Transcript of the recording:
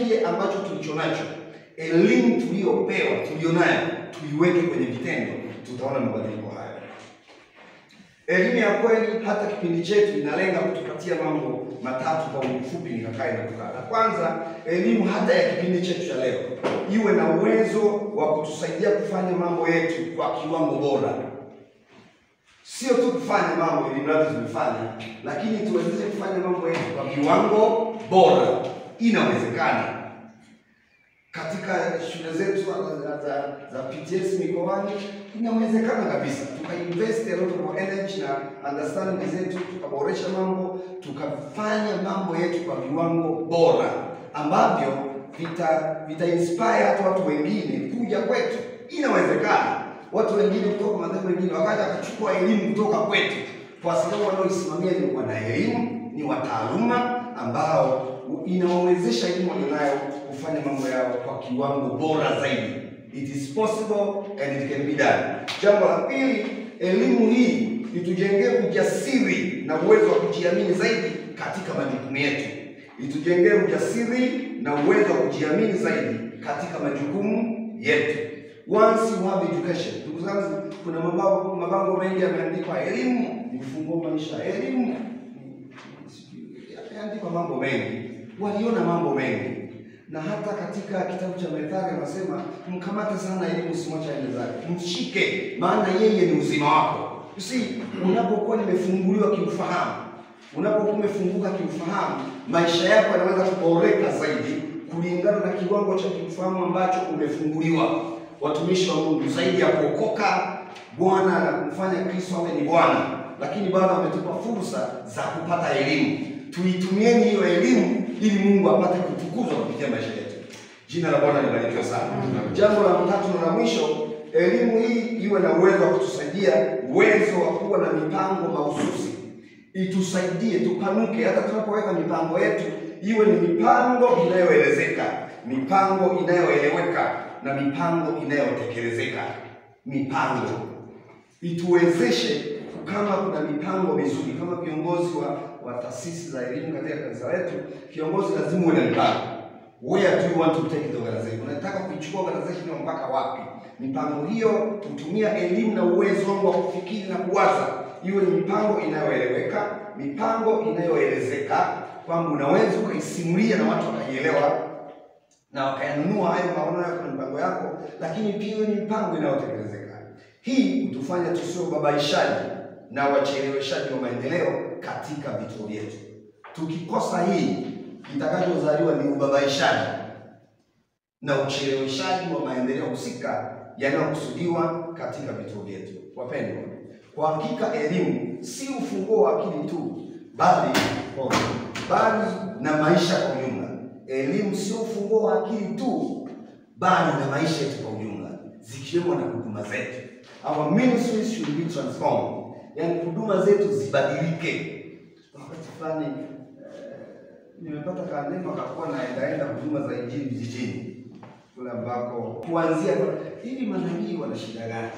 kile ambacho tulichonacho, elimu tuliyopewa, tulionayo, tuiweke kwenye vitendo, tutaona mabadiliko hayo. Elimu ya kweli, hata kipindi chetu inalenga kutupatia mambo matatu kwa ufupi nikakaa na kukaa. La kwanza, elimu hata ya kipindi chetu cha leo iwe na uwezo wa kutusaidia kufanya mambo yetu kwa kiwango bora. Sio tu kufanya mambo ili mradi tumefanya, lakini tuweze kufanya mambo yetu kwa kiwango bora. Inawezekana. Katika shule zetu za PTS mikoani inawezekana kabisa tukainvest a lot of energy na understanding zetu, tukaboresha mambo, tukafanya mambo yetu kwa viwango bora ambavyo vita inspire hata watu wengine kuja kwetu. Inawezekana watu wengine kutoka madhehebu mengine wakaja akachukua elimu kutoka kwetu, kwa sababu wanaoisimamia ni wana elimu, ni wataaluma ambao inawawezesha elimu wanayo kufanya mambo yao kwa kiwango bora zaidi. It is possible and it can be done. Jambo la pili, elimu hii itujengee ujasiri na uwezo wa kujiamini zaidi katika majukumu yetu. Itujengee ujasiri na uwezo wa kujiamini zaidi katika majukumu yetu. Once you have education, ndugu zangu, kuna mabango mengi yameandikwa elimu ni ufunguo maisha, elimu yameandikwa mambo mengi, waliona mambo mengi. Na hata katika kitabu cha Methali anasema mkamate sana elimu, usimwache aende zake, mshike maana yeye ni uzima wako. You see, unapokuwa nimefunguliwa kiufahamu, unapokuwa umefunguka kiufahamu, maisha yako yanaweza kuboreka zaidi kulingana na kiwango cha kiufahamu ambacho umefunguliwa. Watumishi wa Mungu, zaidi ya kuokoka Bwana na kumfanya Kristo awe ni Bwana, lakini Bwana ametupa fursa za kupata elimu. Tuitumieni hiyo elimu ili Mungu apate kutukuzwa kupitia maisha yetu. Jina la Bwana libarikiwe sana. Jambo la tatu na la mwisho, elimu hii iwe na uwezo wa kutusaidia, uwezo wa kuwa na mipango mahususi. Itusaidie tupanuke, hata tunapoweka mipango yetu iwe ni mipango inayoelezeka, mipango inayoeleweka na mipango inayotekelezeka. Mipango ituwezeshe, kama kuna mipango mizuri, kama viongozi wa taasisi za elimu katika kanisa letu, kiongozi lazima uwe na mipango. Where do you want to take the organization? Unataka kuichukua organization mpaka wapi? Mipango hiyo kutumia elimu na uwezo wangu wa kufikiri na kuwaza, iwe ni mipango inayoeleweka, mipango inayoelezeka, kwamba unaweza ukaisimulia na watu wakaielewa na wakayanunua hayo maono yako na mipango yako, lakini pia ni mipango inayotekelezeka. Hii utufanya tusiwe babaishaji na wacheleweshaji wa maendeleo katika vituo vyetu. Tukikosa hii, kitakachozaliwa ni ubabaishaji na ucheleweshaji wa maendeleo husika yanayokusudiwa katika vituo vyetu. Wapendwa, kwa hakika elimu si ufunguo wa akili tu, bali na maisha kwa ujumla. Elimu sio ufunguo wa akili tu, bali na maisha yetu kwa ujumla, zikiwemo na huduma zetu. Our ministries should be transformed. Yani huduma zetu zibadilike. Wakati fulani nimepata kanema kakuwa naenda huduma za injili vijijini, kule ambako kuanzia hivi manabii wana shida gani?